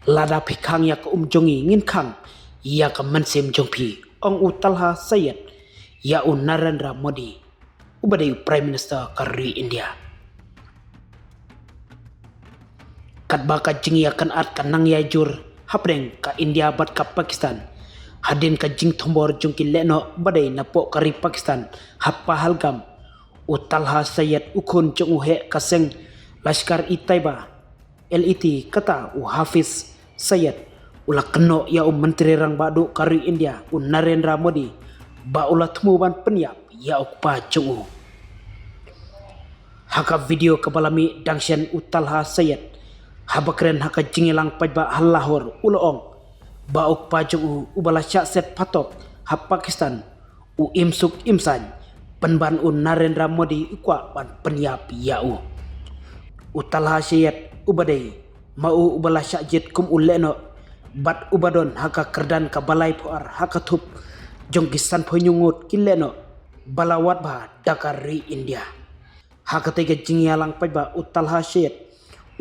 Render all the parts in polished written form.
lada phikang yak jongi ngin khang yak mansim jongphi ong utalha sayed ya Narendra Modi ubadai Prime Minister kari India. Kat baka jing yakan at kanang yajur hapreng ka India bat ka Pakistan hadin ka jing thombor jongki leno badai napo kari Pakistan happa halgam utalha sayed ukun jong uhe kaseng Lashkar i Taiba LET kata Hafiz Sayed ula keno ya menteri rang badu kari India Narendra Modi ba ula tumuban penyap ya ukpa jong haka video kebalami dangshen utalha Sayed habakren haka jingilang pajba halahor uloong ba ukpa jong ubala syak set patok hap Pakistan imsuk imsan penban Narendra Modi ukwa ban penyap ya utalha Sayed ubadai mau ubala syakjit kum uleno bat ubadon haka kerdan ka balai puar haka thup jong kisan phonyungut kileno balawat ba dakari India haka tege jingyalang pajba utalha Sayed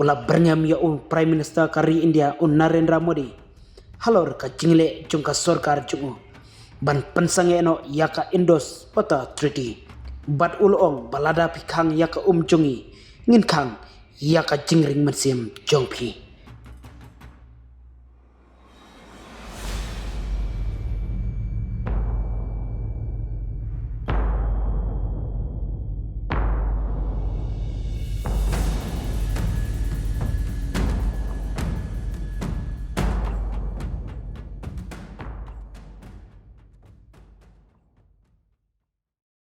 ula berngam ya Prime Minister kari India Narendra Modi halor ka jingle jong ka sorkar jong ban pensange no yaka endos pata treaty bat ulong balada phikang yaka jongi ngin khang yaka jingring mansim jongphi.